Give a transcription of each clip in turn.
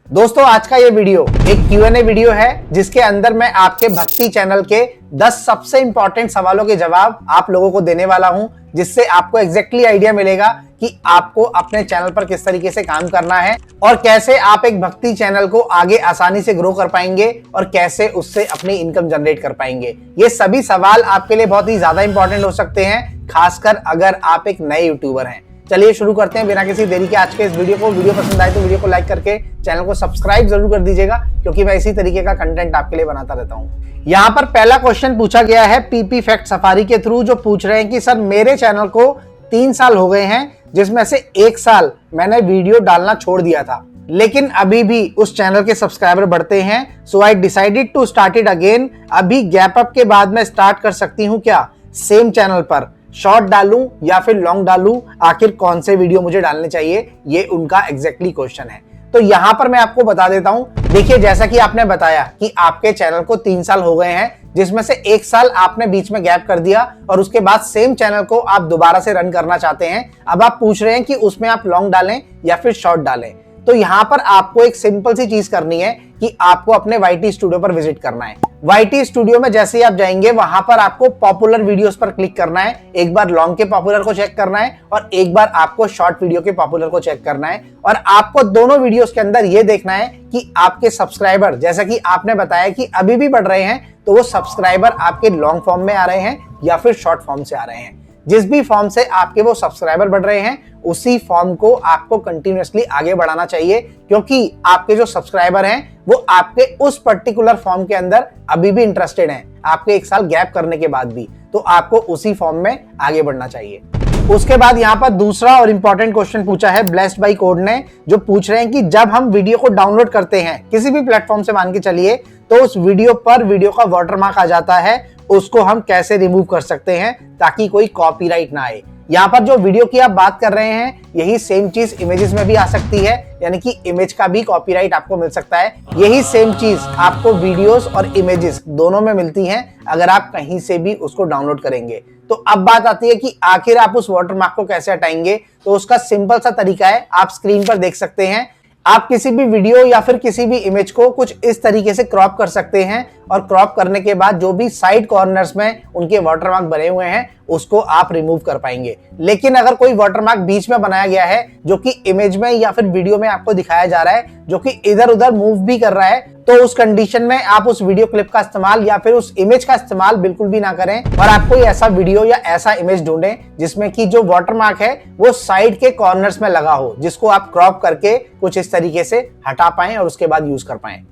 दोस्तों आज का ये वीडियो एक Q&A वीडियो है जिसके अंदर मैं आपके भक्ति चैनल के 10 सबसे इंपॉर्टेंट सवालों के जवाब आप लोगों को देने वाला हूं, जिससे आपको एग्जैक्टली आइडिया मिलेगा कि आपको अपने चैनल पर किस तरीके से काम करना है और कैसे आप एक भक्ति चैनल को आगे आसानी से ग्रो कर पाएंगे और कैसे उससे अपनी इनकम जनरेट कर पाएंगे। ये सभी सवाल आपके लिए बहुत ही ज्यादा इंपॉर्टेंट हो सकते हैं, खासकर अगर आप एक नए यूट्यूबर हैं। चलिए शुरू करते हैं बिना किसी देरी के आज के इस वीडियो को। वीडियो पसंद आए तो वीडियो को लाइक करके चैनल को सब्सक्राइब जरूर कर दीजिएगा, क्योंकि मैं इसी तरीके का कंटेंट आपके लिए बनाता रहता हूँ। यहाँ पर पहला क्वेश्चन पूछा गया है पीपी फैक्ट सफारी के थ्रू, जो पूछ रहे हैं कि सर मेरे चैनल को 3 साल हो गए हैं, जिसमें से 1 साल मैंने वीडियो डालना छोड़ दिया था, लेकिन अभी भी उस चैनल के सब्सक्राइबर बढ़ते हैं। So I decided to start it again. अभी गैप अप के बाद मैं स्टार्ट कर सकती हूँ क्या? सेम चैनल पर शॉर्ट डालूं या फिर लॉन्ग डालूं, आखिर कौन से वीडियो मुझे डालने चाहिए? ये उनका एग्जैक्टली क्वेश्चन है। तो यहां पर मैं आपको बता देता हूं। देखिए, जैसा कि आपने बताया कि आपके चैनल को 3 साल हो गए हैं, जिसमें से 1 साल आपने बीच में गैप कर दिया और उसके बाद सेम चैनल को आप दोबारा से रन करना चाहते हैं। अब आप पूछ रहे हैं कि उसमें आप लॉन्ग डालें या फिर शॉर्ट डालें। तो यहां पर आपको एक सिंपल सी चीज करनी है कि आपको अपने YT स्टूडियो पर विजिट करना है। YT स्टूडियो में जैसे ही आप जाएंगे, वहां पर आपको पॉपुलर वीडियोस पर क्लिक करना है। एक बार लॉन्ग के पॉपुलर को चेक करना है और एक बार आपको शॉर्ट वीडियो के पॉपुलर को चेक करना है। और आपको दोनों वीडियोस के अंदर यह देखना है कि आपके सब्सक्राइबर, जैसा कि आपने बताया कि अभी भी बढ़ रहे हैं, तो वो सब्सक्राइबर आपके लॉन्ग फॉर्म में आ रहे हैं या फिर शॉर्ट फॉर्म से आ रहे हैं। जिस भी फॉर्म से आपके वो सब्सक्राइबर बढ़ रहे हैं, उसी फॉर्म को आपको कंटिन्यूअसली आगे बढ़ाना चाहिए, क्योंकि आपके जो सब्सक्राइबर हैं वो आपके उस पर्टिकुलर फॉर्म के अंदर अभी भी इंटरेस्टेड हैं, आपके 1 साल गैप करने के बाद भी। तो आपको उसी फॉर्म में आगे बढ़ना चाहिए। उसके बाद यहाँ पर दूसरा और इंपॉर्टेंट क्वेश्चन पूछा है ब्लेस्ड बाई कोड ने, जो पूछ रहे हैं कि जब हम वीडियो को डाउनलोड करते हैं किसी भी प्लेटफॉर्म से, मान के चलिए, तो उस वीडियो पर वीडियो का वाटरमार्क आ जाता है, उसको हम कैसे रिमूव कर सकते हैं ताकि कोई कॉपीराइट ना आए। यहाँ पर जो वीडियो की आप बात कर रहे हैं, यही सेम चीज इमेजेस में भी आ सकती है, यानी कि इमेज का भी कॉपीराइट आपको मिल सकता है। यही सेम चीज आपको वीडियोस और इमेजेस दोनों में मिलती हैं अगर आप कहीं से भी उसको डाउनलोड करेंगे। तो अब बात आती है कि आखिर आप उस वाटरमार्क को कैसे हटाएंगे। तो उसका सिंपल सा तरीका है, आप स्क्रीन पर देख सकते हैं। आप किसी भी वीडियो या फिर किसी भी इमेज को कुछ इस तरीके से क्रॉप कर सकते हैं, और क्रॉप करने के बाद जो भी साइड कॉर्नर्स में उनके वाटरमार्क बने हुए हैं, उसको आप रिमूव कर पाएंगे। लेकिन अगर कोई वाटरमार्क बीच में बनाया गया है, जो कि इमेज में या फिर वीडियो में आपको दिखाया जा रहा है, जो कि इधर उधर मूव भी कर रहा है, तो उस कंडीशन में आप उस वीडियो क्लिप का इस्तेमाल या फिर उस इमेज का इस्तेमाल बिल्कुल भी ना करें। और आप कोई ऐसा वीडियो या ऐसा इमेज ढूंढें जिसमें कि जो वाटरमार्क है वो साइड के कॉर्नर्स में लगा हो, जिसको आप क्रॉप करके कुछ इस तरीके से हटा पाएं और उसके बाद यूज कर पाएं।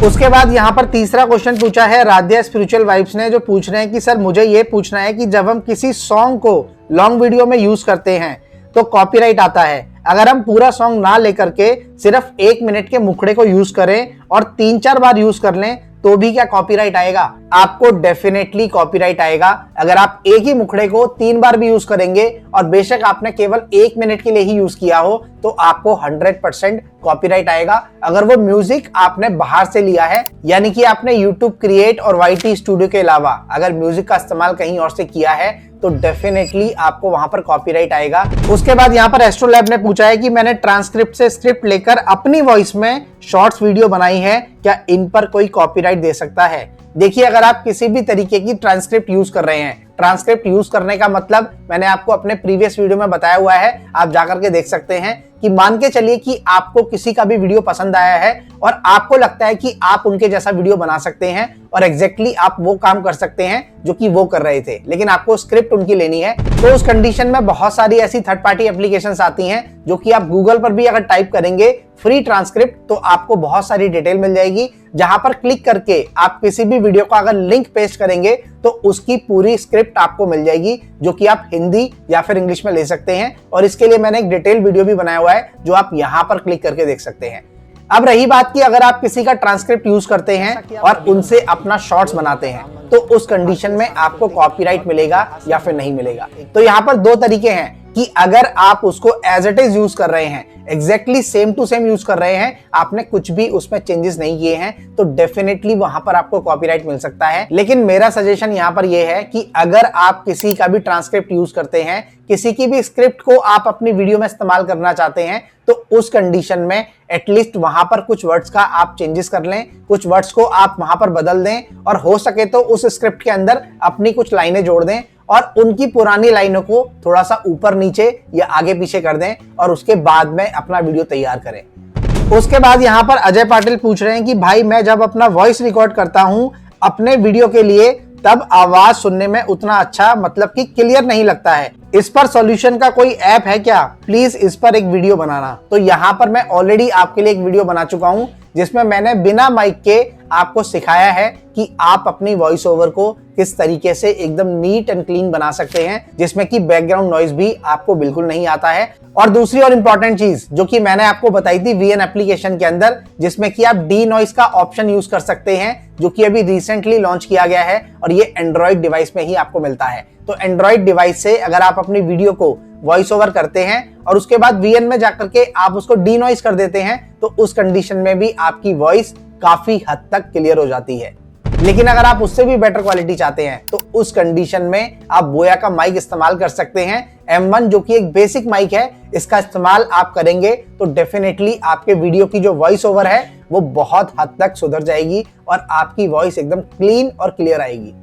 उसके बाद यहाँ पर तीसरा क्वेश्चन पूछा है राध्या स्पिरिचुअल वाइब्स ने, जो पूछ रहे हैं कि सर मुझे ये पूछना है कि जब हम किसी सॉन्ग को लॉन्ग वीडियो में यूज करते हैं तो कॉपीराइट आता है। अगर हम पूरा सॉन्ग ना लेकर के सिर्फ 1 मिनट के मुखड़े को यूज करें और 3-4 बार यूज कर लें, तो भी क्या कॉपीराइट आएगा? आपको डेफिनेटली कॉपीराइट आएगा। अगर आप एक ही मुखड़े को 3 बार भी यूज करेंगे और बेशक आपने केवल 1 मिनट के लिए ही यूज किया हो, तो आपको 100% कॉपीराइट आएगा। अगर वो म्यूजिक आपने बाहर से लिया है, यानी कि आपने YouTube क्रिएट और YT स्टूडियो के अलावा अगर म्यूजिक का इस्तेमाल कहीं और से किया है, तो डेफिनेटली आपको वहां पर कॉपीराइट आएगा। उसके बाद यहाँ पर एस्ट्रोलैब ने पूछा है कि मैंने ट्रांसक्रिप्ट से स्क्रिप्ट लेकर अपनी वॉइस में शॉर्ट्स वीडियो बनाई है, क्या इन पर कोई कॉपीराइट दे सकता है? देखिए, अगर आप किसी भी तरीके की ट्रांसक्रिप्ट यूज कर रहे हैं, ट्रांसक्रिप्ट यूज करने का मतलब मैंने आपको अपने प्रीवियस वीडियो में बताया हुआ है, आप जाकर के देख सकते हैं। कि मान के चलिए कि आपको किसी का भी वीडियो पसंद आया है और आपको लगता है कि आप उनके जैसा वीडियो बना सकते हैं और एग्जैक्टली आप वो काम कर सकते हैं जो कि वो कर रहे थे, लेकिन आपको स्क्रिप्ट उनकी लेनी है। तो उस कंडीशन में बहुत सारी ऐसी थर्ड पार्टी एप्लीकेशंस आती हैं, जो कि आप गूगल पर भी अगर टाइप करेंगे फ्री ट्रांसक्रिप्ट, तो आपको बहुत सारी डिटेल मिल जाएगी, जहां पर क्लिक करके आप किसी भी वीडियो का अगर लिंक पेस्ट करेंगे तो उसकी पूरी स्क्रिप्ट आपको मिल जाएगी, जो कि आप हिंदी या फिर इंग्लिश में ले सकते हैं। और इसके लिए मैंने एक डिटेल वीडियो भी बनाया हुआ है, जो आप यहां पर क्लिक करके देख सकते हैं। अब रही बात कि अगर आप किसी का ट्रांसक्रिप्ट यूज करते हैं और उनसे अपना शॉर्ट्स बनाते हैं, तो उस कंडीशन में आपको कॉपीराइट मिलेगा या फिर नहीं मिलेगा। तो यहाँ पर 2 तरीके हैं कि अगर आप उसको एज इट इज यूज कर रहे हैं, exactly same to same use कर रहे हैं, आपने कुछ भी उसमें चेंजेस नहीं किए हैं, तो डेफिनेटली वहां पर आपको कॉपीराइट मिल सकता है। लेकिन मेरा सजेशन यहां पर यह है कि अगर आप किसी का भी ट्रांसक्रिप्ट यूज करते हैं, किसी की भी स्क्रिप्ट को आप अपनी वीडियो में इस्तेमाल करना चाहते हैं, तो उस कंडीशन में एटलीस्ट वहां पर कुछ वर्ड्स का आप चेंजेस कर लें, कुछ वर्ड्स को आप वहां पर बदल दें, और हो सके तो उस स्क्रिप्ट के अंदर अपनी कुछ लाइनें जोड़ दें और उनकी पुरानी लाइनों को थोड़ा सा ऊपर नीचे या आगे पीछे कर दें और उसके बाद में अपना वीडियो तैयार करें। उसके बाद यहाँ पर अजय पाटिल पूछ रहे हैं कि भाई मैं जब अपना वॉइस रिकॉर्ड करता हूं अपने वीडियो के लिए, तब आवाज सुनने में उतना अच्छा मतलब कि क्लियर नहीं लगता है, इस पर सॉल्यूशन का कोई ऐप है क्या? प्लीज इस पर एक वीडियो बनाना। तो यहाँ पर मैं ऑलरेडी आपके लिए एक वीडियो बना चुका हूं जिसमें मैंने बिना माइक के आपको सिखाया है कि आप अपनी वॉइस ओवर को किस तरीके से एकदम नीट एंड क्लीन बना सकते हैं, जिसमें कि बैकग्राउंड नॉइज भी आपको बिल्कुल नहीं आता है। और दूसरी और इंपॉर्टेंट चीज जो कि मैंने आपको बताई थी VN एप्लीकेशन के अंदर, जिसमें कि आप डी नॉइज का ऑप्शन यूज कर सकते हैं, जो कि अभी रिसेंटली लॉन्च किया गया है और ये एंड्रॉइड डिवाइस में ही आपको मिलता है। तो एंड्रॉइड डिवाइस से अगर आप अपनी वीडियो को वॉइस ओवर करते हैं और उसके बाद VN में जाकर के आप उसको डी नॉइज कर देते हैं, तो उस कंडीशन में भी आपकी वॉइस काफी हद तक क्लियर हो जाती है। लेकिन अगर आप उससे भी बेटर क्वालिटी चाहते हैं तो उस कंडीशन में आप बोया का माइक इस्तेमाल कर सकते हैं, M1, जो कि एक बेसिक माइक है। इसका इस्तेमाल आप करेंगे तो डेफिनेटली आपके वीडियो की जो वॉइस ओवर है वो बहुत हद तक सुधर जाएगी और आपकी वॉइस एकदम क्लीन और क्लियर आएगी।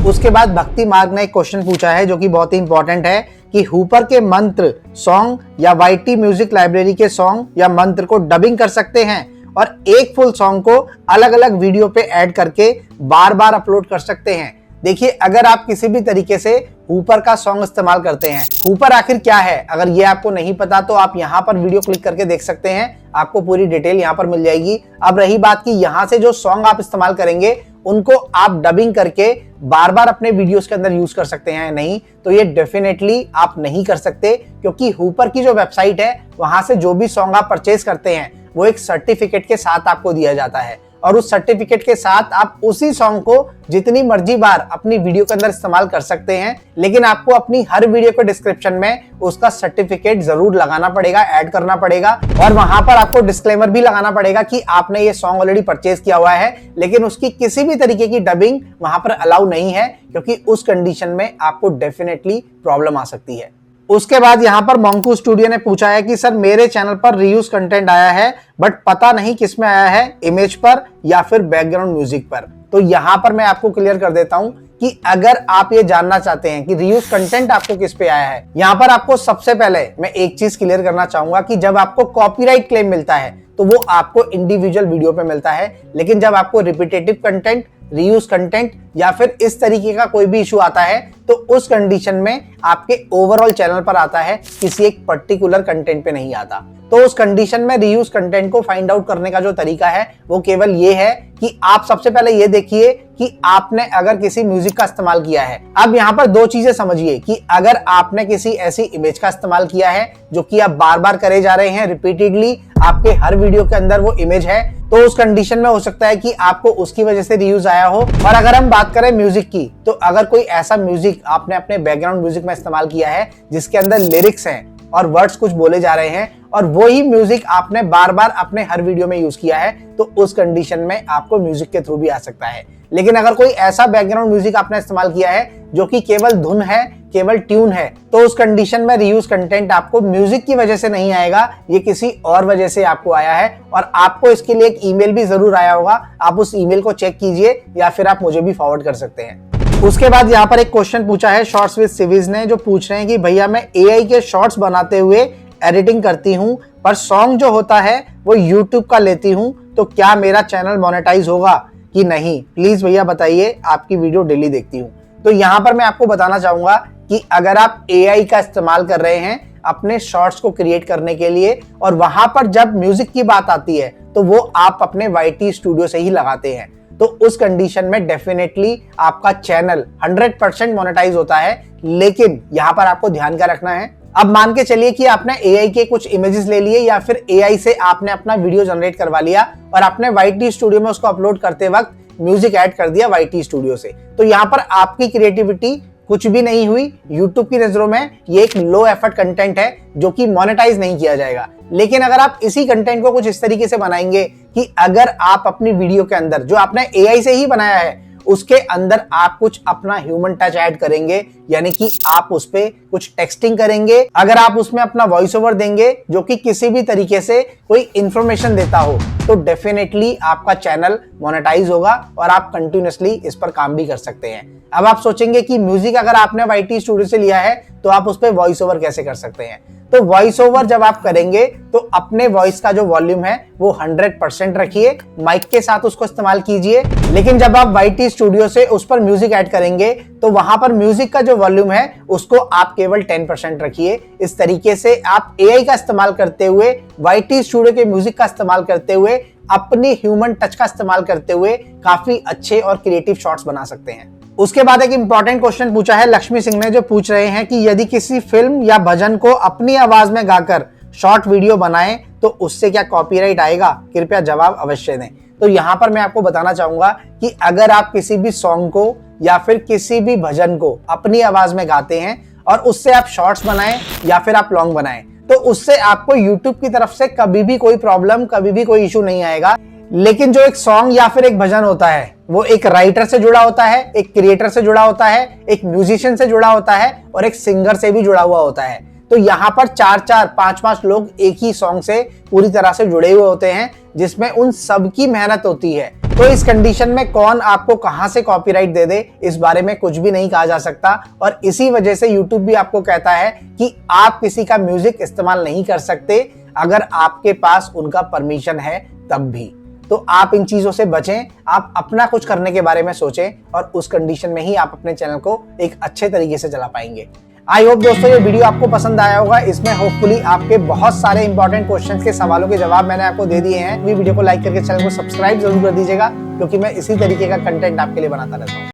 उसके बाद भक्ति मार्ग ने एक क्वेश्चन पूछा है जो कि बहुत ही इंपॉर्टेंट है कि हुपर के मंत्र सॉन्ग या YT म्यूजिक लाइब्रेरी के सॉन्ग या मंत्र को डबिंग कर सकते हैं और एक फुल सॉन्ग को अलग अलग वीडियो पे ऐड करके बार बार अपलोड कर सकते हैं। देखिए, अगर आप किसी भी तरीके से हुपर का सॉन्ग इस्तेमाल करते हैं, हुपर आखिर क्या है अगर ये आपको नहीं पता तो आप यहाँ पर वीडियो क्लिक करके देख सकते हैं, आपको पूरी डिटेल यहाँ पर मिल जाएगी। अब रही बात कि यहाँ से जो सॉन्ग आप इस्तेमाल करेंगे उनको आप डबिंग करके बार बार अपने वीडियोस के अंदर यूज कर सकते हैं, नहीं तो ये डेफिनेटली आप नहीं कर सकते, क्योंकि हुपर की जो वेबसाइट है वहां से जो भी सॉन्ग आप परचेज करते हैं वो एक सर्टिफिकेट के साथ आपको दिया जाता है और उस सर्टिफिकेट के साथ आप उसी सॉन्ग को जितनी मर्जी बार अपनी वीडियो के अंदर इस्तेमाल कर सकते हैं। लेकिन आपको अपनी हर वीडियो के डिस्क्रिप्शन में उसका सर्टिफिकेट जरूर लगाना पड़ेगा, ऐड करना पड़ेगा और वहां पर आपको डिस्क्लेमर भी लगाना पड़ेगा कि आपने ये सॉन्ग ऑलरेडी परचेज किया हुआ है, लेकिन उसकी किसी भी तरीके की डबिंग वहां पर अलाउ नहीं है, क्योंकि उस कंडीशन में आपको डेफिनेटली प्रॉब्लम आ सकती है। उसके बाद यहाँ पर मोंकू स्टूडियो ने पूछा है कि सर मेरे चैनल पर रीयूज कंटेंट आया है बट पता नहीं किस में आया है, इमेज पर या फिर बैकग्राउंड म्यूजिक पर। तो यहाँ पर मैं आपको क्लियर कर देता हूँ कि अगर आप ये जानना चाहते हैं कि रीयूज कंटेंट आपको किस पे आया है, यहाँ पर आपको सबसे पहले मैं एक चीज क्लियर करना चाहूंगा कि जब आपको कॉपीराइट क्लेम मिलता है तो वो आपको इंडिविजुअल वीडियो पे मिलता है, लेकिन जब आपको रिपीटेटिव कंटेंट, रीयूज कंटेंट या फिर इस तरीके का कोई भी इशू आता है तो उस कंडीशन में आपके ओवरऑल चैनल पर आता है, किसी एक पर्टिकुलर कंटेंट पे नहीं आता। तो उस कंडीशन में रीयूज कंटेंट को फाइंड आउट करने का जो तरीका है वो केवल ये है कि आप सबसे पहले ये देखिए कि आपने अगर किसी म्यूजिक का इस्तेमाल किया है। अब यहाँ पर दो चीजें समझिए कि अगर आपने किसी ऐसी इमेज का इस्तेमाल किया है जो कि आप बार बार करे जा रहे हैं, रिपीटेडली आपके हर वीडियो के अंदर वो इमेज है, तो उस कंडीशन में हो सकता है कि आपको उसकी वजह से रीयूज आया हो। और अगर हम बात करें म्यूजिक की, तो अगर कोई ऐसा म्यूजिक आपने अपने बैकग्राउंड म्यूजिक में इस्तेमाल किया है जिसके अंदर लिरिक्स हैं और वर्ड्स कुछ बोले जा रहे हैं और वही म्यूजिक आपने बार बार अपने हर वीडियो में यूज किया है, तो उस कंडीशन में आपको म्यूजिक के थ्रू भी आ सकता है। लेकिन अगर कोई ऐसा बैकग्राउंड म्यूजिक आपने इस्तेमाल किया है जो कि केवल धुन है, केवल ट्यून है, तो उस कंडीशन में रीयूज कंटेंट आपको म्यूजिक की वजह से नहीं आएगा, ये किसी और वजह से आपको आया है और आपको इसके लिए एक ईमेल भी जरूर आया होगा। आप उस ईमेल को चेक कीजिए या फिर आप मुझे भी फॉरवर्ड कर सकते हैं। उसके बाद यहाँ पर एक क्वेश्चन पूछा है शॉर्ट्स विद सिवीज ने, जो पूछ रहे हैं कि भैया मैं AI के शॉर्ट्स बनाते हुए एडिटिंग करती हूँ पर सॉन्ग जो होता है वो YouTube का लेती हूँ, तो क्या मेरा चैनल मोनेटाइज होगा कि नहीं? प्लीज भैया बताइए, आपकी वीडियो डेली देखती हूँ। तो यहाँ पर मैं आपको बताना चाहूंगा कि अगर आप AI का इस्तेमाल कर रहे हैं अपने शॉर्ट्स को क्रिएट करने के लिए और वहां पर जब म्यूजिक की बात आती है तो वो आप अपने YT स्टूडियो से ही लगाते हैं, तो उस कंडीशन में डेफिनेटली आपका चैनल 100% मोनेटाइज होता है। लेकिन यहाँ पर आपको ध्यान क्या रखना है, अब मान के चलिए कि आपने AI के कुछ इमेजेस ले लिए या फिर AI से आपने अपना वीडियो जनरेट करवा लिया और आपने YT स्टूडियो में उसको अपलोड करते वक्त म्यूजिक ऐड कर दिया YT स्टूडियो से, तो यहाँ पर आपकी क्रिएटिविटी कुछ भी नहीं हुई। YouTube की नजरों में ये एक लो एफर्ट कंटेंट है जो कि मोनेटाइज नहीं किया जाएगा। लेकिन अगर आप इसी कंटेंट को कुछ इस तरीके से बनाएंगे कि अगर आप अपनी वीडियो के अंदर जो आपने AI से ही बनाया है उसके अंदर आप कुछ अपना ह्यूमन टच ऐड करेंगे, यानी कि आप उस पे कुछ टेक्सटिंग करेंगे, अगर आप उसमें अपना वॉइस ओवर देंगे जो कि किसी भी तरीके से कोई इंफॉर्मेशन देता हो, तो डेफिनेटली आपका चैनल मोनेटाइज होगा और आप कंटिन्यूअसली इस पर काम भी कर सकते हैं। अब आप सोचेंगे कि म्यूजिक अगर आपने YT स्टूडियो से लिया है तो आप उस पर वॉइस ओवर कैसे कर सकते हैं। तो वॉइस ओवर जब आप करेंगे तो अपने वॉइस का जो वॉल्यूम है वो 100% रखिए, माइक के साथ उसको इस्तेमाल कीजिए। लेकिन जब आप YT स्टूडियो से उस पर म्यूजिक ऐड करेंगे तो वहां पर म्यूजिक का जो वॉल्यूम है उसको आप केवल 10% रखिए। इस तरीके से आप AI का इस्तेमाल करते हुए, YT स्टूडियो के म्यूजिक का इस्तेमाल करते हुए, अपने ह्यूमन टच का इस्तेमाल करते हुए काफी अच्छे और क्रिएटिव शॉट्स बना सकते हैं। उसके बाद एक इंपॉर्टेंट क्वेश्चन पूछा है लक्ष्मी सिंह ने, जो पूछ रहे हैं कि यदि किसी फिल्म या भजन को अपनी आवाज में गाकर शॉर्ट वीडियो बनाएं तो उससे क्या कॉपीराइट आएगा? कृपया जवाब अवश्य दें। तो यहाँ पर मैं आपको बताना चाहूंगा कि अगर आप किसी भी सॉन्ग को या फिर किसी भी भजन को अपनी आवाज में गाते हैं और उससे आप शॉर्ट्स बनाएं या फिर आप लॉन्ग बनाएं, तो उससे आपको YouTube की तरफ से कभी भी कोई प्रॉब्लम, कभी भी कोई इशू नहीं आएगा। लेकिन जो एक सॉन्ग या फिर एक भजन होता है वो एक राइटर से जुड़ा होता है, एक क्रिएटर से जुड़ा होता है, एक म्यूजिशियन से जुड़ा होता है और एक सिंगर से भी जुड़ा हुआ होता है। तो यहाँ पर 4-4, 5-5 लोग एक ही सॉन्ग से पूरी तरह से जुड़े हुए होते हैं, जिसमें उन सब की मेहनत होती है। तो इस कंडीशन में कौन आपको कहां से कॉपीराइट दे दे, इस बारे में कुछ भी नहीं कहा जा सकता। और इसी वजह से YouTube भी आपको कहता है कि आप किसी का म्यूजिक इस्तेमाल नहीं कर सकते अगर आपके पास उनका परमिशन है तब भी। तो आप इन चीजों से बचें, आप अपना कुछ करने के बारे में सोचें और उस कंडीशन में ही आप अपने चैनल को एक अच्छे तरीके से चला पाएंगे। आई होप दोस्तों ये वीडियो आपको पसंद आया होगा। इसमें होपफुली आपके बहुत सारे इंपॉर्टेंट क्वेश्चंस के सवालों के जवाब मैंने आपको दे दिए हैं। वीडियो को लाइक करके चैनल को सब्सक्राइब जरूर कर दीजिएगा, क्योंकि मैं इसी तरीके का कंटेंट आपके लिए बनाता रहता हूँ।